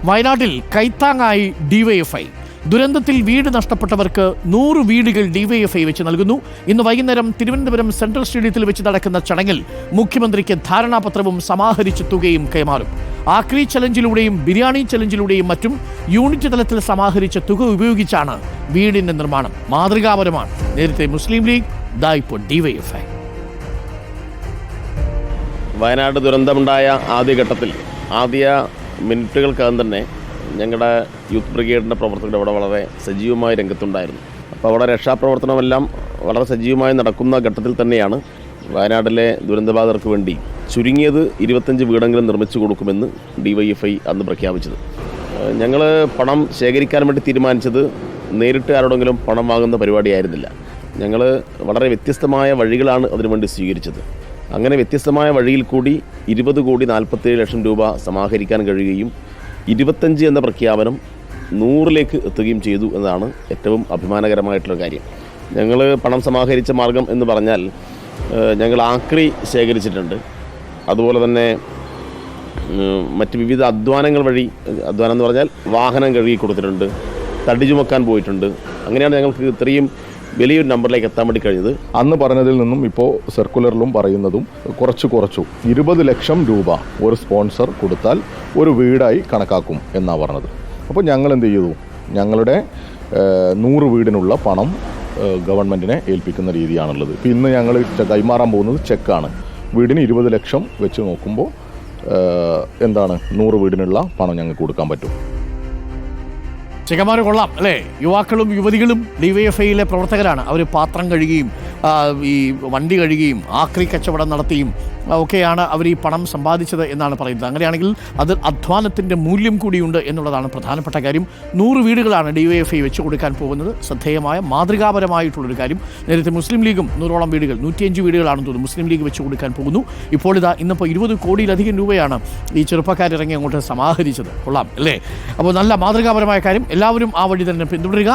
വയനാട്ടിൽ കൈത്താങ്ങായി ഡിവൈഎഫ്ഐ. ദുരന്തത്തിൽ വീട് നഷ്ടപ്പെട്ടവർക്ക് 100 വീടുകൾ ഡിവൈഎഫ്ഐ വെച്ച് നൽകുന്നു. ഇന്ന് വൈകുന്നേരം തിരുവനന്തപുരം സെൻട്രൽ സ്റ്റേഡിയത്തിൽ വെച്ച് നടക്കുന്ന ചടങ്ങിൽ മുഖ്യമന്ത്രിക്ക് ധാരണാപത്രവും സമാഹരിച്ച തുകയും കൈമാറും. ആക്രി ചലഞ്ചിലൂടെയും ബിരിയാണി ചലഞ്ചിലൂടെയും മറ്റും യൂണിറ്റ് തലത്തിൽ സമാഹരിച്ച തുക ഉപയോഗിച്ചാണ് വീടിന്റെ നിർമ്മാണം. മാതൃകാപരമാണ്. നേരത്തെ മുസ്ലിം ലീഗ്, ഇപ്പോൾ ഡിവൈഎഫ്ഐ. വയനാട് ദുരന്തമുണ്ടായ ആദ്യഘട്ടത്തിൽ ആദ്യ മിനിറ്റുകൾക്കകം തന്നെ ഞങ്ങളുടെ യൂത്ത് ബ്രിഗേഡിൻ്റെ പ്രവർത്തകർ അവിടെ വളരെ സജീവമായ രംഗത്തുണ്ടായിരുന്നു. അപ്പോൾ അവിടെ രക്ഷാപ്രവർത്തനമെല്ലാം വളരെ സജീവമായി നടക്കുന്ന ഘട്ടത്തിൽ തന്നെയാണ് വയനാട്ടിലെ ദുരന്തബാധിതർക്ക് വേണ്ടി ചുരുങ്ങിയത് 25 വീടെങ്കിലും നിർമ്മിച്ചു കൊടുക്കുമെന്ന് ഡിവൈഎഫ്ഐ അന്ന് പ്രഖ്യാപിച്ചത്. ഞങ്ങൾ പണം ശേഖരിക്കാൻ വേണ്ടി തീരുമാനിച്ചത് നേരിട്ട് ആരോടെങ്കിലും പണം വാങ്ങുന്ന പരിപാടിയായിരുന്നില്ല. ഞങ്ങൾ വളരെ വ്യത്യസ്തമായ വഴികളാണ് അതിനുവേണ്ടി സ്വീകരിച്ചത്. അങ്ങനെ വ്യത്യസ്തമായ വഴിയിൽ കൂടി 20,47 ലക്ഷം രൂപ സമാഹരിക്കാൻ കഴിയുകയും 25 എന്ന പ്രഖ്യാപനം 100ലേക്ക് എത്തുകയും ചെയ്തു എന്നതാണ് ഏറ്റവും അഭിമാനകരമായിട്ടുള്ള കാര്യം. ഞങ്ങൾ പണം സമാഹരിച്ച മാർഗം എന്ന് പറഞ്ഞാൽ ഞങ്ങൾ ആക്രി ശേഖരിച്ചിട്ടുണ്ട്. അതുപോലെ തന്നെ മറ്റ് വിവിധ അധ്വാനങ്ങൾ വഴി, അധ്വാനം എന്ന് പറഞ്ഞാൽ വാഹനം കഴുകി കൊടുത്തിട്ടുണ്ട്, തടി ചുമക്കാൻ പോയിട്ടുണ്ട്. അങ്ങനെയാണ് ഞങ്ങൾക്ക് ഇത്രയും വലിയൊരു നമ്പറിലേക്ക് എത്താൻ വേണ്ടി കഴിഞ്ഞത്. അന്ന് പറഞ്ഞതിൽ നിന്നും ഇപ്പോൾ സർക്കുലറിലും പറയുന്നതും കുറച്ചു 20 ലക്ഷം രൂപ ഒരു സ്പോൺസർ കൊടുത്താൽ ഒരു വീടായി കണക്കാക്കും എന്നാണ് പറഞ്ഞത്. അപ്പോൾ ഞങ്ങൾ എന്ത് ചെയ്തു? ഞങ്ങളുടെ 100 വീടിനുള്ള പണം ഗവൺമെൻറ്റിനെ ഏൽപ്പിക്കുന്ന രീതിയാണുള്ളത്. ഇപ്പോൾ ഇന്ന് ഞങ്ങൾ കൈമാറാൻ പോകുന്നത് ചെക്കാണ്. വീടിന് 20 ലക്ഷം വെച്ച് നോക്കുമ്പോൾ 100 വീടിനുള്ള പണം ഞങ്ങൾക്ക് കൊടുക്കാൻ പറ്റും. ചെക്കന്മാർ കൊള്ളാം അല്ലേ? യുവാക്കളും യുവതികളും ഡിവൈഎഫ്ഐയിലെ പ്രവർത്തകരാണ്. അവർ പാത്രം കഴുകിയും ഈ വണ്ടി കഴുകിയും ആക്രി കച്ചവടം നടത്തിയും ഒക്കെയാണ് അവർ ഈ പണം സമ്പാദിച്ചത് എന്നാണ് പറയുന്നത്. അങ്ങനെയാണെങ്കിൽ അത് അധ്വാനത്തിൻ്റെ മൂല്യം കൂടിയുണ്ട് എന്നുള്ളതാണ് പ്രധാനപ്പെട്ട കാര്യം. 100 വീടുകളാണ് ഡിവൈഎഫ്ഐ വെച്ച് കൊടുക്കാൻ പോകുന്നത്. ശ്രദ്ധേയമായ മാതൃകാപരമായിട്ടുള്ളൊരു കാര്യം. നേരത്തെ മുസ്ലിം ലീഗും 100ഓളം വീടുകൾ, 105 വീടുകളാണെന്ന് തോന്നുന്നു, മുസ്ലിം ലീഗ് വെച്ച് കൊടുക്കാൻ പോകുന്നു. ഇപ്പോൾ ഇന്നിപ്പോൾ 20 കോടിയിലധികം രൂപയാണ് ഈ ചെറുപ്പക്കാരിറങ്ങി അങ്ങോട്ട് സമാഹരിച്ചത്. കൊള്ളാം അല്ലേ? അപ്പോൾ നല്ല മാതൃകാപരമായ കാര്യം. എല്ലാവരും ആ വഴി തന്നെ പിന്തുടരുക.